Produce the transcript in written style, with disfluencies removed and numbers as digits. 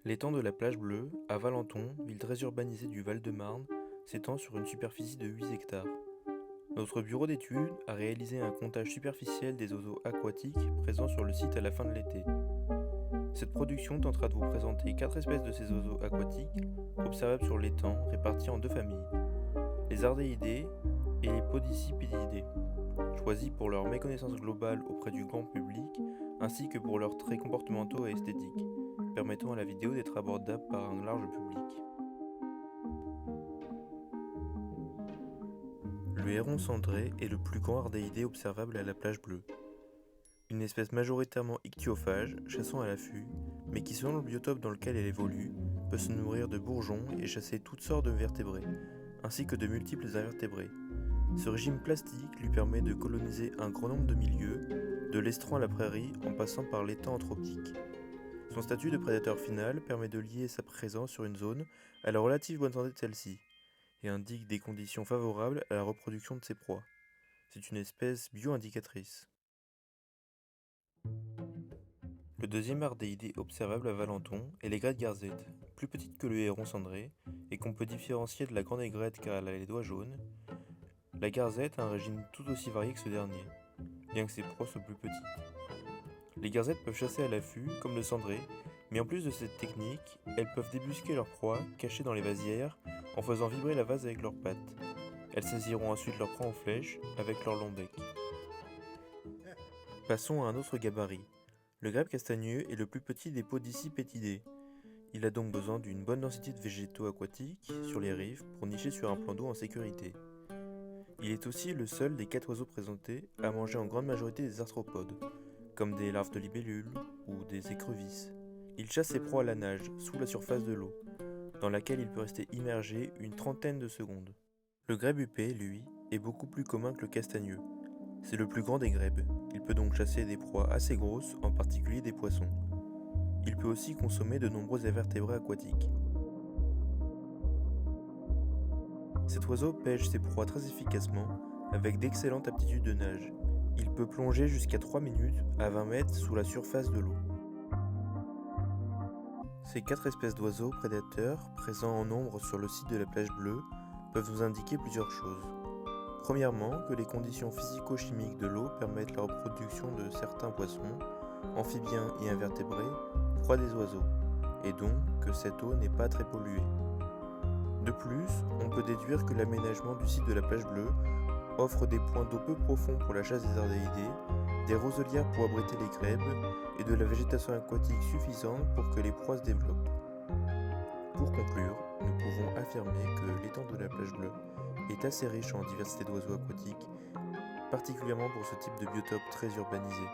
L'étang de la Plage Bleue, à Valenton, ville très urbanisée du Val-de-Marne, s'étend sur une superficie de 8 hectares. Notre bureau d'études a réalisé un comptage superficiel des oiseaux aquatiques présents sur le site à la fin de l'été. Cette production tentera de vous présenter 4 espèces de ces oiseaux aquatiques, observables sur l'étang, répartis en deux familles, les ardéidés et les podicipédidés, choisis pour leur méconnaissance globale auprès du grand public, ainsi que pour leurs traits comportementaux et esthétiques, permettant à la vidéo d'être abordable par un large public. Le héron cendré est le plus grand ardéidé observable à la Plage Bleue. Une espèce majoritairement ichthyophage, chassant à l'affût, mais qui selon le biotope dans lequel elle évolue, peut se nourrir de bourgeons et chasser toutes sortes de vertébrés, ainsi que de multiples invertébrés. Ce régime plastique lui permet de coloniser un grand nombre de milieux, de l'estran à la prairie en passant par l'étang anthropique. Son statut de prédateur final permet de lier sa présence sur une zone à la relative bonne santé de celle-ci, et indique des conditions favorables à la reproduction de ses proies. C'est une espèce bio-indicatrice. Le deuxième ardéidé observable à Valenton est l'aigrette garzette, plus petite que le héron cendré, et qu'on peut différencier de la grande aigrette car elle a les doigts jaunes. La garzette a un régime tout aussi varié que ce dernier, bien que ses proies soient plus petites. Les garzettes peuvent chasser à l'affût, comme le cendré, mais en plus de cette technique, elles peuvent débusquer leur proie, cachée dans les vasières, en faisant vibrer la vase avec leurs pattes. Elles saisiront ensuite leur proie en flèche, avec leur long bec. Passons à un autre gabarit. Le grèbe castagneux est le plus petit des podicipétidés. Il a donc besoin d'une bonne densité de végétaux aquatiques sur les rives pour nicher sur un plan d'eau en sécurité. Il est aussi le seul des 4 oiseaux présentés à manger en grande majorité des arthropodes, comme des larves de libellules ou des écrevisses. Il chasse ses proies à la nage, sous la surface de l'eau, dans laquelle il peut rester immergé une trentaine de secondes. Le grèbe huppé, lui, est beaucoup plus commun que le castagneux. C'est le plus grand des grèbes. Il peut donc chasser des proies assez grosses, en particulier des poissons. Il peut aussi consommer de nombreux invertébrés aquatiques. Cet oiseau pêche ses proies très efficacement, avec d'excellentes aptitudes de nage. Il peut plonger jusqu'à 3 minutes à 20 mètres sous la surface de l'eau. Ces 4 espèces d'oiseaux prédateurs, présents en nombre sur le site de la Plage Bleue, peuvent nous indiquer plusieurs choses. Premièrement, que les conditions physico-chimiques de l'eau permettent la reproduction de certains poissons, amphibiens et invertébrés, proies des oiseaux, et donc que cette eau n'est pas très polluée. De plus, on peut déduire que l'aménagement du site de la Plage Bleue offre des points d'eau peu profonds pour la chasse des ardéidés, des roselières pour abriter les grèbes et de la végétation aquatique suffisante pour que les proies se développent. Pour conclure, nous pouvons affirmer que l'étang de la Plage Bleue est assez riche en diversité d'oiseaux aquatiques, particulièrement pour ce type de biotope très urbanisé.